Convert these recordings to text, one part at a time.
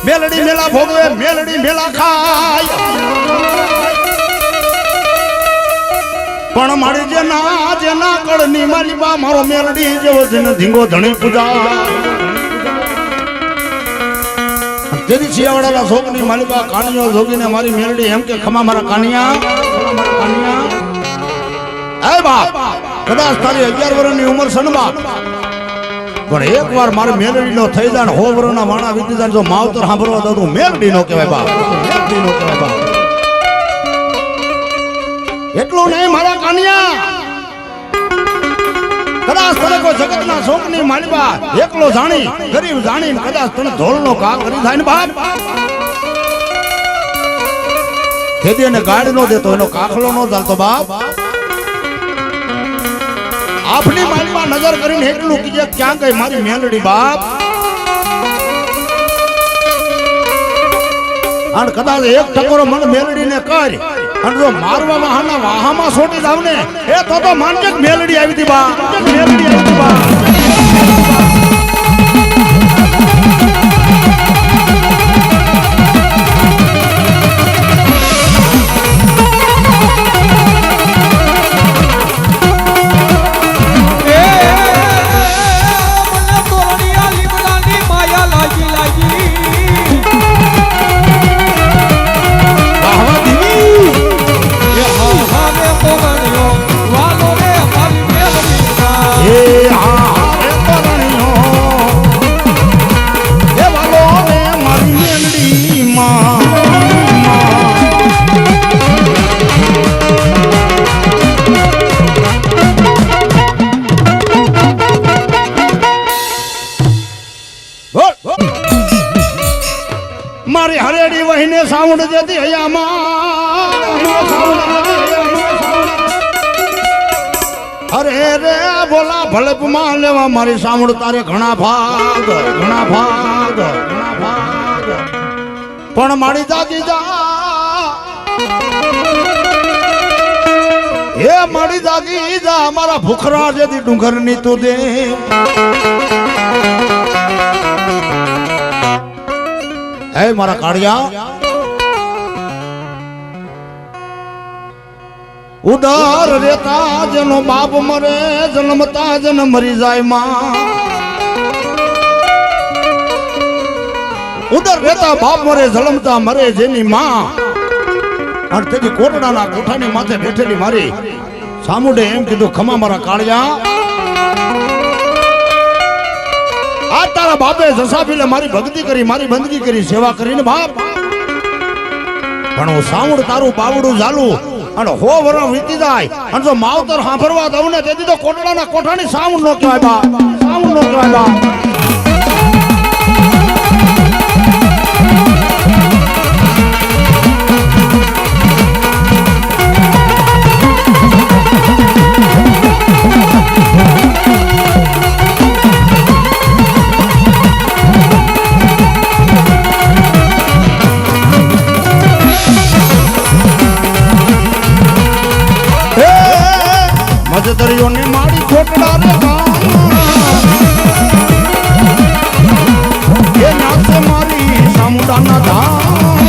મેલડી મેલા ભોગવે મેલડી મેલા ખાય પણ મારી જેના કળની મારી બા મારો મેલડી જેવો જેને ધીંગો ધણી પૂજા તેરી શિયાવાળાના શોકની મારી બા કાનિયો જોગીને મારી મેલડી એમ કે ખમા મારા કાનિયા એ બાપ કદાચ તારી 11 વર્ષની ઉંમર છે ને બાપ પણ એક વાર મારે મેલડી નો થઈ જાય 100 વર્ષના વાણા વીતી જાય જો માવતર સાંભળવા દઉં મેલડી નો કહેવાય બાપ મેલડી નો કહેવાય બાપ એટલું નહીં મારા કાનિયા કદાચ તને કોઈ જગતના શોકની માલિબા એકલો જાણી ગરીબ જાણીને કદાચ તને ધોળનો કા કરી થાય ને બાપ ખેતી એને ગાડ નો દેતો એનો કાખલો નો ચાલતો બાપ આપની માલિબા નજર કરીને એટલું કીજે ક્યાં ગઈ મારી મેલડી બાપ અને કદાચ એક ટકોરો મને મેલડીને કર અને જો મારવામાં હાના વાહામાં છોટી જાવ ને એ તો માનજે મેલડી આવી હતી બા મેલડી આવી હતી બા મારી હરેડી વહીને સાઉન્ડ દેતી અરે રે બોલા ભલે માં લેવા મારી સાઉન્ડ તારે ઘણા ભાગ પણ મારી જાગી જા હે મારી જાગી જા મારા ભૂખરા જેથી ડુંગર ની તું દે હે મારા કાળિયા ઉદર રેતા જનો બાપ મરે જન્મતા જન મરી જાય માં ઉદર રેતા બાપ મરે જન્મતા મરે જેની માં અને તેથી કોટડાના કોઠાની માથે બેઠેલી મારી સામુડે એમ કીધું ખમા મારા કાળિયા આ તારા બાપે જસાફીલે મારી ભક્તિ કરી મારી બંદગી કરી સેવા કરીને બાપ પણ હું સાઉન્ડ તારું બાવડું ઝાલું અને 100 વર્ષ વીતી જાય અને જો માવતર સાંભળવા દઉં ને તેથી તો કોટડાના કોઠાની સાઉન્ડ નો કહેવાય બાપ સાઉન્ડ નો કહેવાય બાપ મજદરીઓની મારી ખોટડા રે એ નાચે મારી સામુડાના ધામ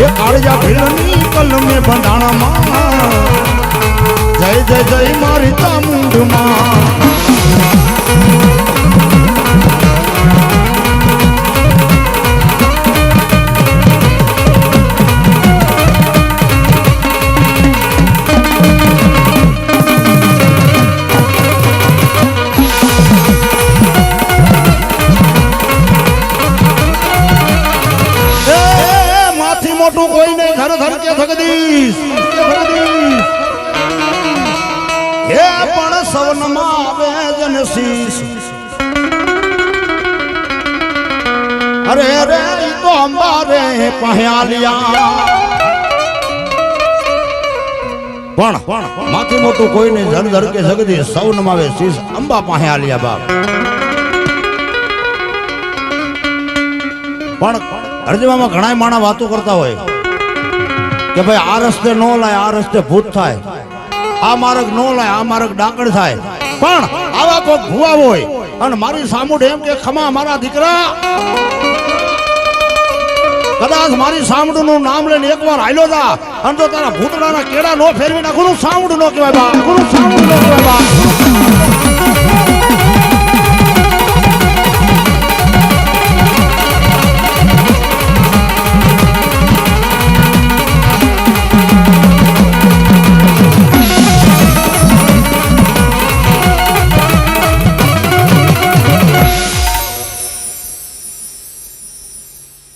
એ કાળજા ભીલની કલમે બંધાણામાં જય જય જય મારી ચામુંડમાં મોટું કોઈ નહીં ધર ધર કે જગદીશ હે પણ સવનમાં આવે જન શીશ અરે રે તો અંબારે પહ્યાલિયા પણ માથી મોટું કોઈ નહીં ધર ધર કે જગદીશ સવનમાં આવે શીશ અંબા પહ્યાલિયા બાપ પણ અરજવામાં ઘણા માણા વાતો કરતા હોય કે ભાઈ આ રસ્તે નો લાય આ રસ્તે ભૂત થાય આ માર્ગ નો લાય આ માર્ગ ડાકણ થાય પણ આવા કોઈ ભુવા હોય અને મારી સામુડ એમ કે ખમા મારા દીકરા કદાચ મારી સામુડ નું નામ લઈને એકવાર હાલ્યો જા અને જો તારા ભૂતડાના કેડા નો ફેરવી નાખું સામુડ નો કહેવાય બા સામુડ નો કહેવાય બા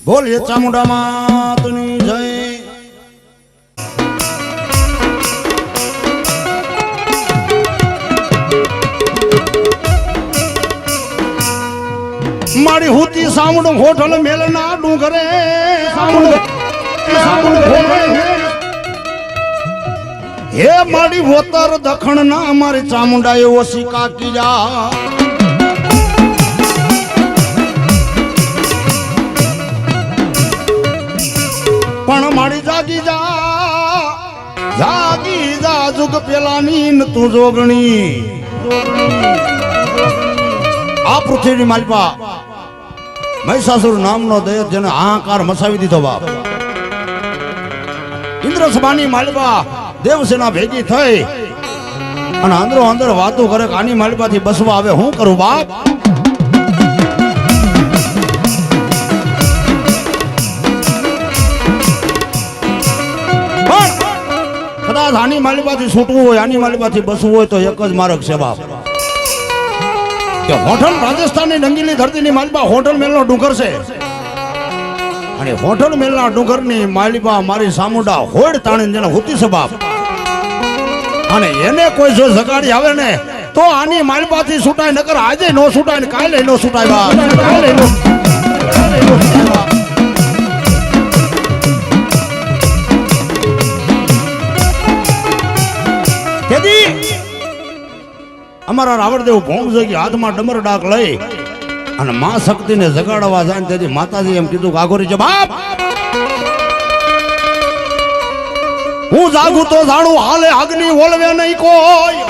બોલીએ ચામુંડા માતની જય મારી હુતી સામુંડ હોઠલ મેલના ડુંગરે હે મારી વોતર દખણ ના મારી ચામુંડા એવો શિકા કીજા પણ મારી જાગી જા જુગ પેલાની ન તું જોગણી આ પૃથ્વીની માલપા મહિષાસુર નામનો દૈત જેને હાહાકાર મચાવી દીધો બાપ ઇન્દ્ર સભાની માલપા દેવસેના ભેગી થઈ અને અંદરો અંદર વાતો કરે કે આની માલપાથી બસવા આવે હું કરું બાપ આની માલિબાથી છૂટવું હોય આની માલિબાથી બસવું હોય તો એક જ માર્ગ છે બાપ કે હોટલ રાજસ્થાનની ડંગીલી ધરતીની માલિબા હોટલ મેલનો ડુંગર છે અને હોટલ મેલના ડુંગરની માલિબા મારી સામુંડા હોડ તાણીને જેને હોતી છે બાપ અને એને કોઈ જો જગાડી આવે ને તો આની માલિબાથી છૂટાય નકર આજે નો છૂટાય ને કાલે નો છૂટાય બાપ કાલે નો અમારા રાવણદેવ ભોંગ જગી હાથમાં ડમર ડાક લઈ અને માં શક્તિને જગાડવા જાય તેથી માતાજી એમ કીધું કે આગોરી છે બાપ હું જાગું તો જાણું હાલે અગ્નિ ઓલવે નહીં કોઈ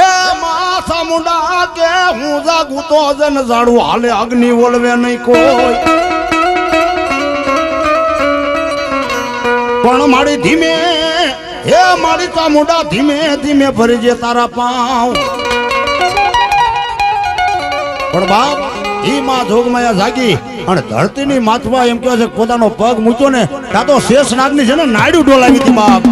એ માં ચામુંડા કે હું જાગું તો જન જાણું હાલે અગ્નિ ઓલવે નહીં કોઈ પણ મારી ધીમે હે મારી ચામુંડા ધીમે ધીમે ભરી જે તારા પાવ પણ બાપ ઈ માં જોગમાયા જાગી અને ધરતીની માથવા એમ કહે છે પોતાનો પગ મૂક્યો ને ત્યાં તો શેષનાગની છે ને નાડ્યું ડોલાવી હતી બાપ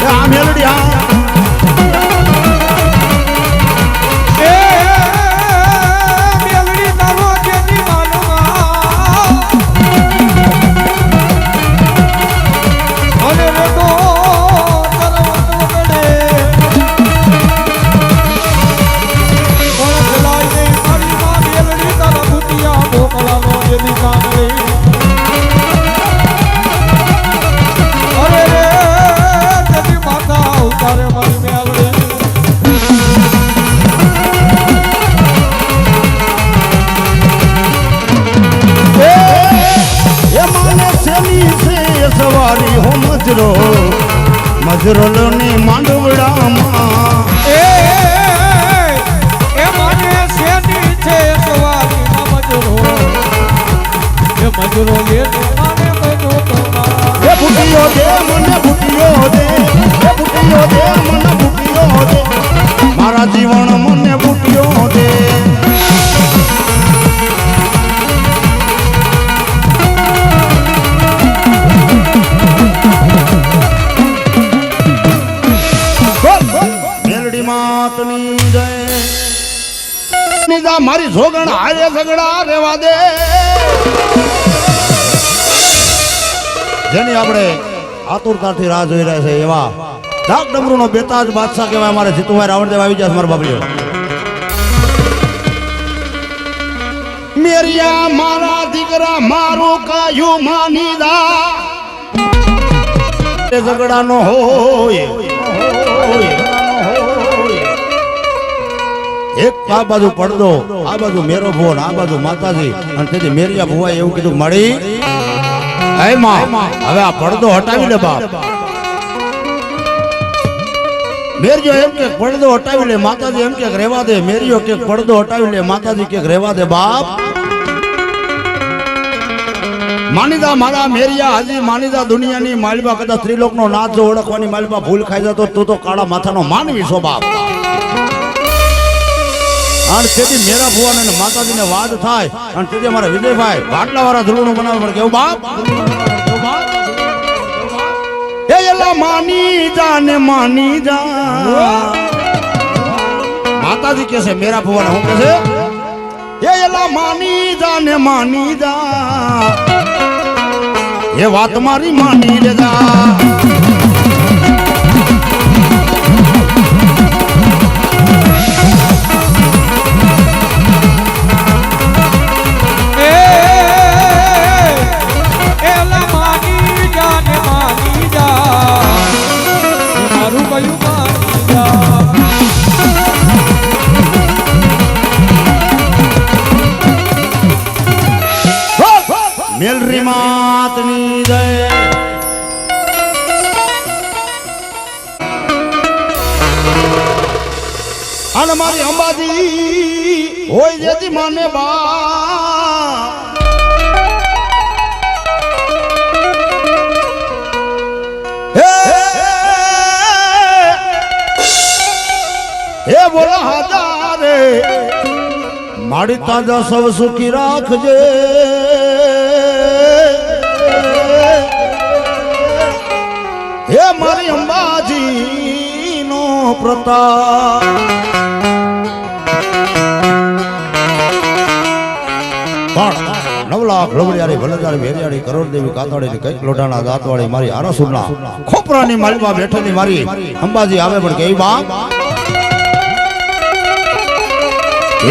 આ મેલડી હા મજરોની માંડવડામાં એ મને શેની છે સવારીમાં મજરો એ મજરો લે મને બધો એ બુટીયો દે મને બુટીયો દે એ બુટીયો દે મને બુટીયો દે મારા જીવન મને બુટીયો દે મારી જોગણ હારે ઝઘડા રેવા દે જેની આપણે આતુરતાથી રાહ જોઈ રહ્યા છે એવા ડાક ડમરૂનો બેતાજ બાદશાહ કહેવાય અમારે જીતુભાઈ રાવણદેવ આવી જાય મારા બાપલીઓ મેરિયા મારા દીકરા મારું કાયું માની દા ઝઘડાનો હોય એક આ બાજુ પડદો આ બાજુ મેરો ભુવન આ બાજુ માતાજી અને તેથી મેરિયા ભુવાએ એવું કીધું મળી હે માં હવે આ પડદો હટાવી લે બાપ મેરજો એમ કે પડદો હટાવી લે માતાજી એમ કે રહેવા દે મેરજો કે પડદો હટાવી લે માતાજી કે રહેવા દે બાપ માનીદા મારા મેરિયા હજી માનીદા દુનિયાની માલબા કદાચ ત્રિલોકનો નાથ જો ઓળખવાની માલબા ભૂલ ખાઈ જતો તું તો કાળા માથાનો માનવી છો બાપ અને તેથી મેરા ભુવાને અને માતાજીને વાદ થાય અને તેથી અમારા વિજયભાઈ બાટલા વાળા ધૂળનું બનાવવા પડે કેવું બાપ એ એલા માની જા ને માની જા માતાજી કે છે મેરા ભુવાને હું કે છે એ એલા માની જા ને માની જા એ વાત મારી માની લેજા મેલરી માતની જય અને મારી અંબાજી હોય જેથી માને બા હે બોલા હાજારે મારી તાજા સૌ સુખી રાખજે હે મારી અંબાજી નો પ્રતાપ 9 લાખ લવડિયારી ભલજારી વેરિયારી કરોડ દેવી કાતવાડી કઈક લોટાના દાંતવાળી મારી આરસુરના ખોપરાની માલમાં બેઠેલી મારી અંબાજી આવે પણ કેવી બા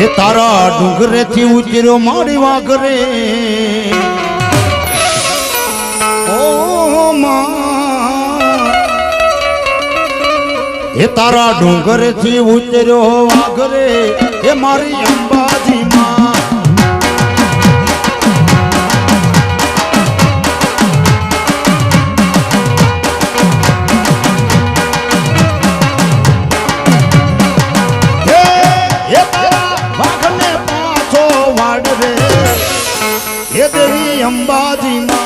એ તારા ડુંગરે થી ઉતર્યો મારી વાઘરે ઓ એ તારા ડુંગર થી ઉતર્યો વાઘરે એ મારી અંબાજી માં એ તારા વાઘને પાછો વાડ રે એ દેવી અંબાજી માં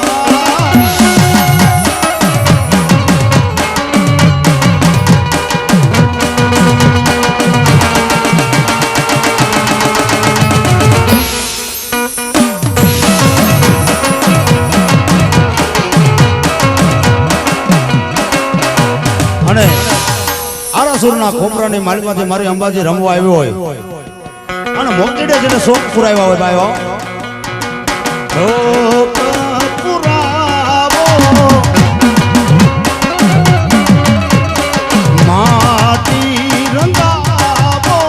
આરાસુરના ખોપરાની માલિકમાંથી મારી અંબાજી રમવા આવ્યો હોય અને મોકીડે જેને શોખ પુરાવ્યા હોય ભાઈઓ પુરાવો માટી રંગાવો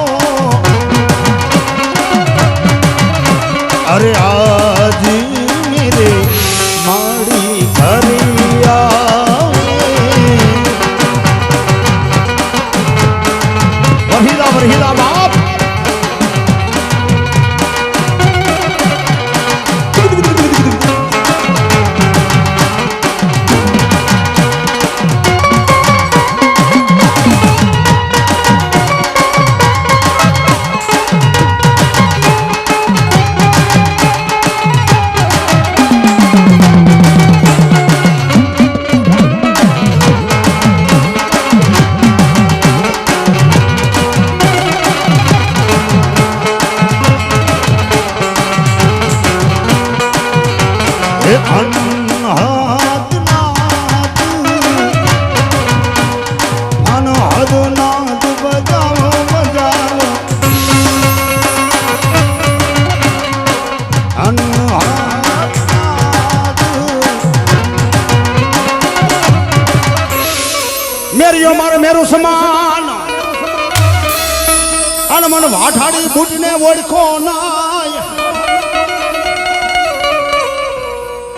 અરે આજ મેરે મારી ઘરિયા હીરા બાપ મેરિયો મારે મેરું સમાન અને મને વાઠાડી બુટને ઓળખો નાય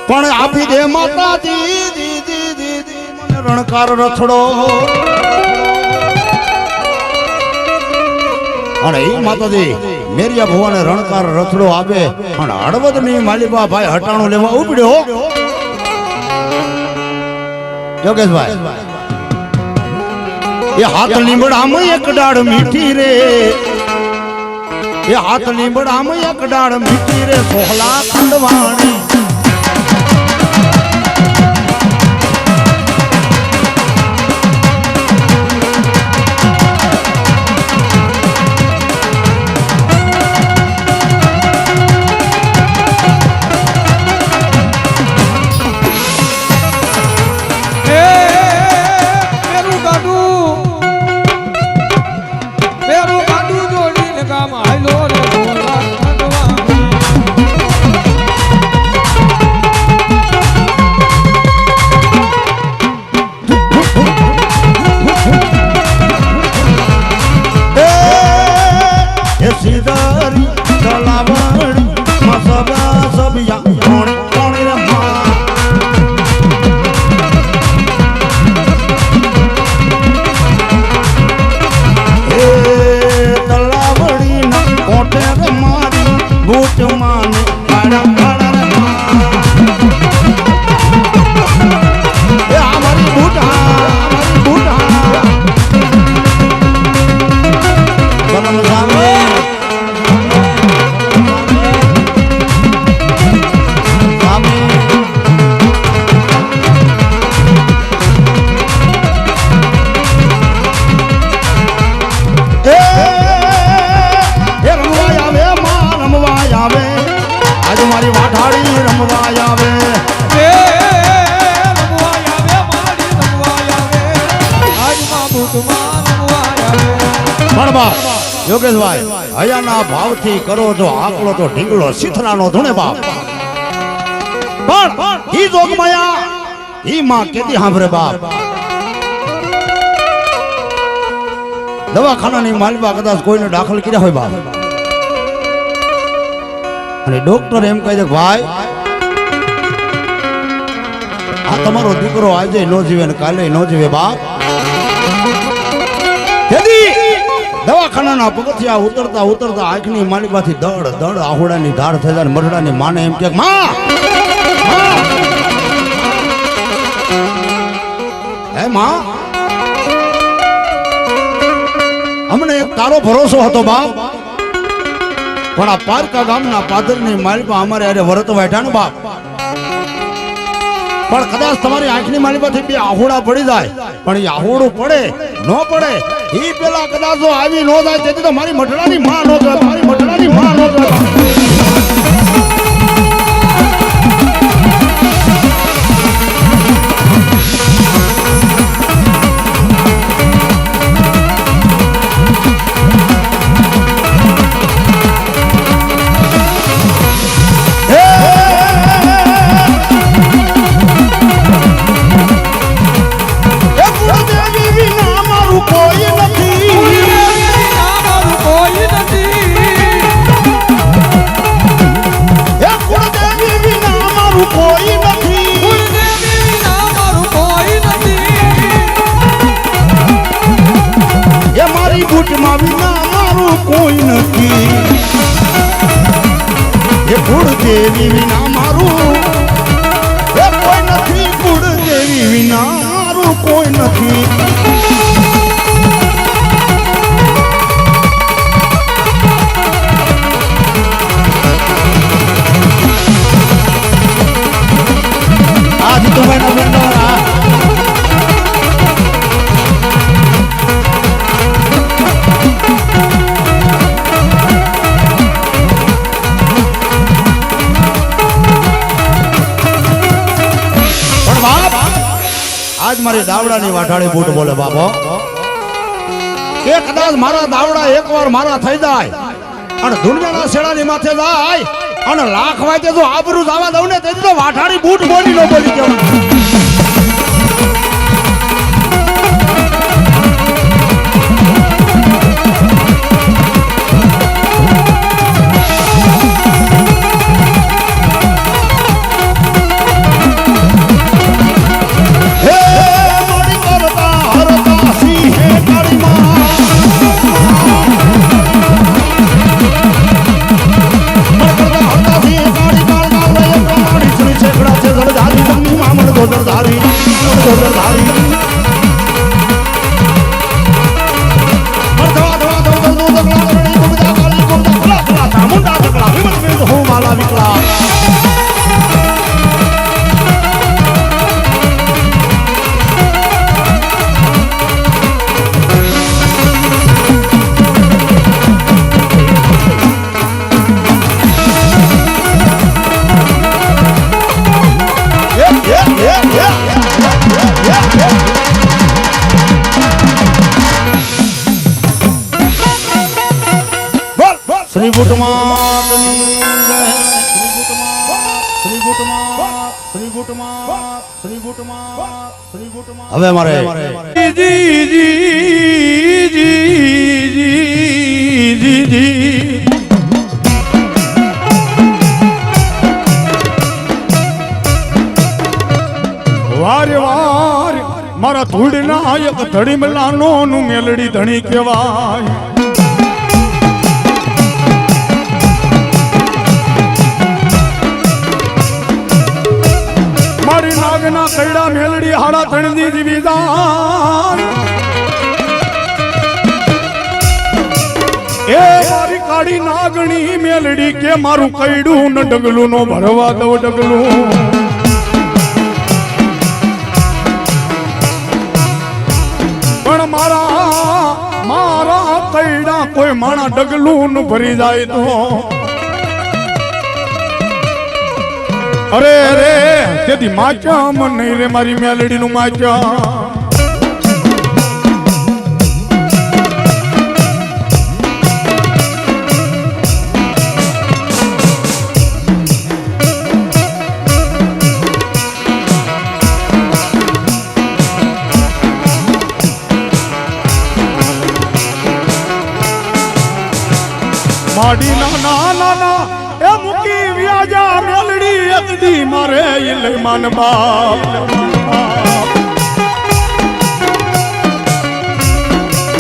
પણ આપી દે માતાજી મને રણકાર રથડો અને એ માતાજી મેરિયા ભુવાને રણકાર રથડો આપે અને હળવદ ની માલિબા ભાઈ હટાણું લેવા ઉપડ્યો યોગેશભાઈ એ હાથ લીમડામાં એક ડાળ મીઠી રે એ હાથ લીમડામાં એક ડાળ મીઠી રે સોહલા ખંડવાણી સીધારી તલાવડી મસબા સબિયા કોણી કોણી રમા એ તલાવડી ના કોટે રમારી બૂટ માને પાડા પાડા રમા એ અમારી બૂટ બલમ સામે મારી વાઠાડી રમવા આવે રમવા આવે મારી રમવા આવે આજમાં બુટમાં રમવા આવે પણ બાપ યોગેશભાઈ હયાના ભાવથી કરો જો આકલો તો ઢીંગલો શીથરાનો ધૂણે બાપ પણ ઈ જોગમાયા ઈ માં કેતી સાંભળે બાપ દવાખાનાની માલબા કદાચ કોઈને દાખલ કર્યા હોય બાપ અને ડોક્ટર એમ કહે છે ભાઈ આ તમારો દીકરો આજે નો જીવે ને કાલે નો જીવે બાપ દવાખાનાના પગથિયા ઉતરતા ઉતરતા આંખની માલિકમાંથી દડ દડ આહોડાની ધાર થઈ જાય મરડાની માને એમ કે માં હે માં અમને એક તારો ભરોસો હતો બાપ પણ આ પારકા ગામના પાદરની માલિકા અમારે અરે વરત વાઠા ને બાપ પણ કદાચ તમારી આંખની માલિકાથી બે આહોડા પડી જાય પણ એ આહોડું પડે ન પડે એ પેલા કદાચ જો આવી ન જાય તેથી તો મારી મઢડાની માં ન જાય મારી મઢડાની માં ન જાય કોઈ નથી એ કુળદેવી વિના મારું એ કોઈ નથી કુળદેવી વિના મારું કોઈ નથી આજ તો બેટા બેટા આજ મારી દાવડાની વાઠાળી બૂટ બોલે બાપો કે કદાચ મારા દાવડા એકવાર મારા થઈ જાય અને દુનિયાના શેડાની માથે જાય અને લાખ વાગે જો આબરૂ જવા દઉં ને તેથી તો વાઠાળી બૂટ બોલી નો બોલી કેવું શ્રીગુટ માતની જય. શ્રીગુટ માત, શ્રીગુટ માત, શ્રીગુટ માત, શ્રીગુટ માત, શ્રીગુટ માત. હવે મારે વારે વાર મારા ધૂળના એક ધડી મલાનો નું મેલડી ધણી કહેવાય. મારી નાગના કૈડા મેલડી હાડા ધણની જીવીદાન એ મારી કાળી નાગણી મેલડી કે મારું કૈડું ન ડગલું નો ભરવા દઉં ડગલું. પણ મારા કૈડા કોઈ માણા ડગલું ન ભરી જાય તો અરે રે તેથી માચા મન નહીં રે મારી મેલડી નું માચા. માડી ના ના ના એ મુકી વ્યાજા મેલડી એકદી મારે ઇલે માન બાપ.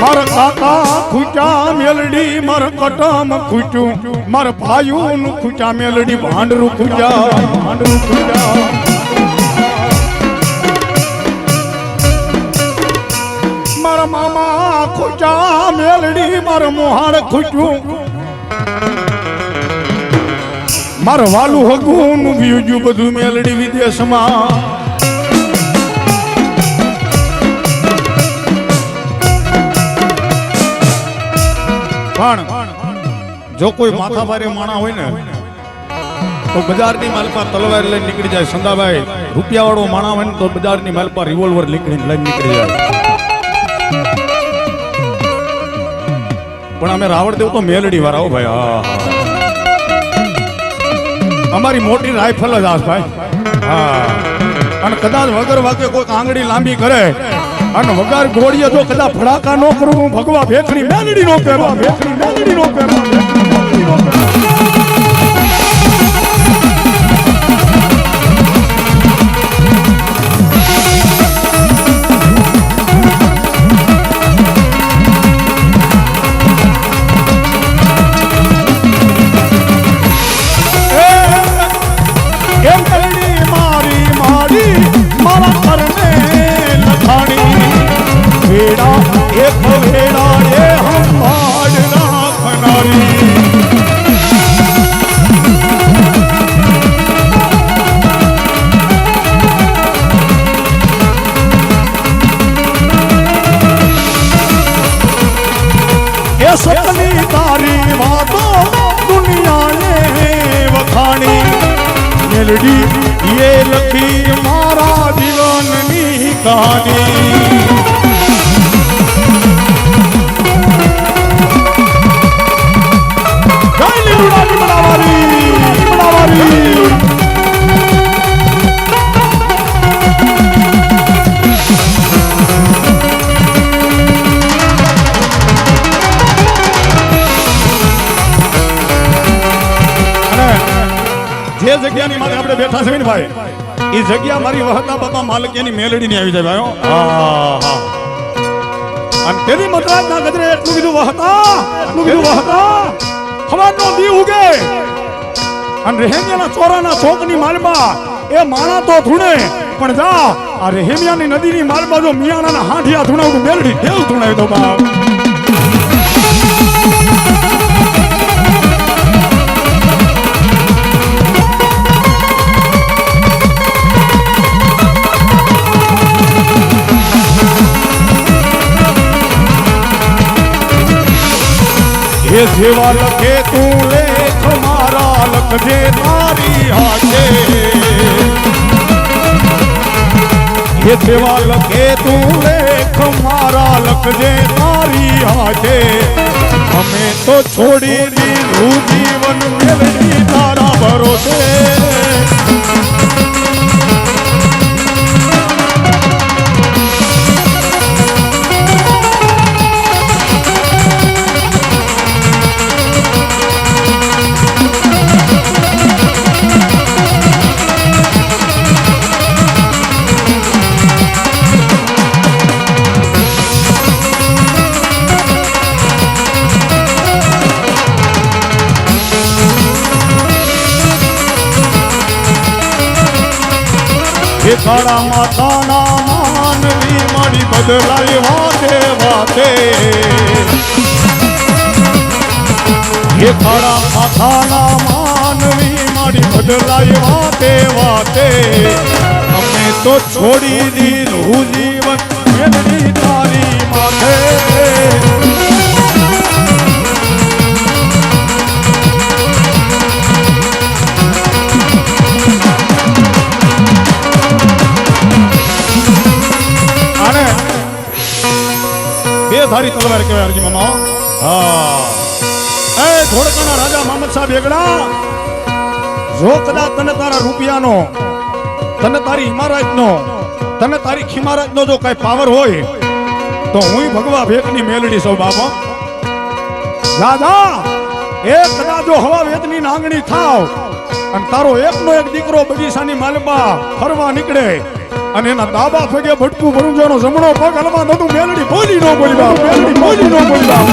માર કાકા ખૂચા મેલડી માર કટમ ખૂચું માર ભાઈઓ નું ખૂચા મેલડી ભાંડરું ખૂચા. મારા મામા ખૂચા મેલડી માર મોહાડ ખૂચું માર વાલું હગું નું બીજું બધું મેલડી વિદેશમાં. પણ જો કોઈ માથા ભારે માણા હોય ને તો બજારની માલપા તલવાર લઈને નીકળી જાય. સંદાભાઈ રૂપિયા વાળો માણા હોય ને તો બજારની માલપા રિવોલ્વર લઈને નીકળી જાય. પણ અમે રાવણદેવ તો મેલડી વાળા હો ભાઈ. હા અમારી મોટી રાઇફલ જ આસ ભાઈ. હા અને કદાચ વગર વાગે કોઈ આંગળી લાંબી કરે અને વગર ગોળીએ જો કદાચ ફડાકા નો કરું હું ભગવા ભેખણી મેલડી નો કહેવા ભેખણી મેલડી નો કહેવા. સપની તારી વાતો દુનિયાને વખાણી મેલડી એ લખી મારા જીવનની કહાની. જે જગ્યાની માથે આપણે બેઠા છે ને ભાઈ એ જગ્યા મારી વહતા બાપા માલકીની મેલડીની આવી જાય ભાઈઓ. અને તેની મતરાજના ગજરે એટલું કીધું વહતા ખવારનો દી ઉગે અને રહેમિયાના ચોરાના ચોકની માલબા એ માણા તો ધૂણે પણ જા આ રહેમિયાની નદીની માલબા જો મિયાણાના હાંઠિયા ધૂણાવું મેલડી દેવ ધૂણાવી દો બાપ. ये सेवा लखे तू लेख मारा लखजे तारी हाथे. ये सेवा लखे तू लेख मारा लखजे तारी हाथे. हमें तो छोड़ी दी હું જીવન મેળવી તારા ભરોસે એ કાળા માતાના માનવી મારી બદલાઈ વાતે વાતે એ કાળા માતાના માનવી મારી બદલાઈ વાતે વાતે અમે તો છોડી દીધું જીવન મેળવી તારી માથે ધારી તલવાર કહેવાય અરજી મામા હા એ ધોળકાના રાજા મહમદ સાહેબ વેગડા જો કદાચ તને તારા રૂપિયાનો તને તારી ઇમારતનો તને તારી ખિમારતનો જો કઈ પાવર હોય તો હું ભગવા ભેખની મેલડી સૌ બાપા દાદા એ કદાચ જો હવા વેદની નાંગણી થાવ અને તારો એકનો એક દીકરો બગીચાની માલબા ફરવા નીકળે અને એના દાબા પગે ભટકું ભરું જવાનો જમણો પગ હલવા નતું મેલડી બોલી નો બોલી બાપ મેલડી બોલી નો બોલી બાપ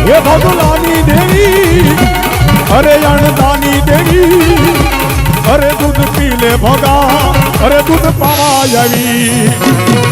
એ ભગલાની દેવી અરે અણદાની દેવી અરે દૂધ પી લે ભગા અરે દૂધ પાવા આવી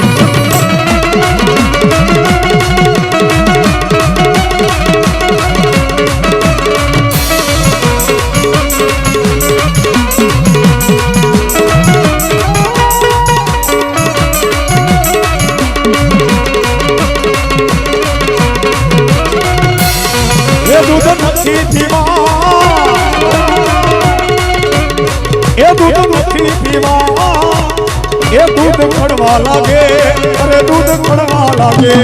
એ દૂધ નથી પીવા એ દૂધ નથી પીવા એ દૂધ કડવા લાગે અરે દૂધ કડવા લાગે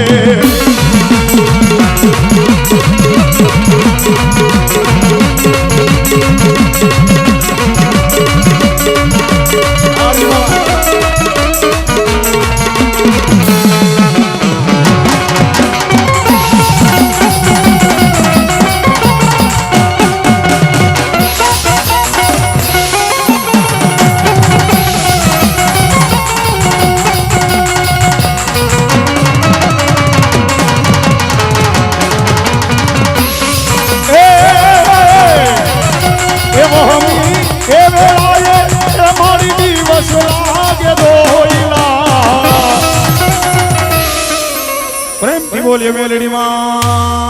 પ્રેમથી બોલીએ મેલડીમાં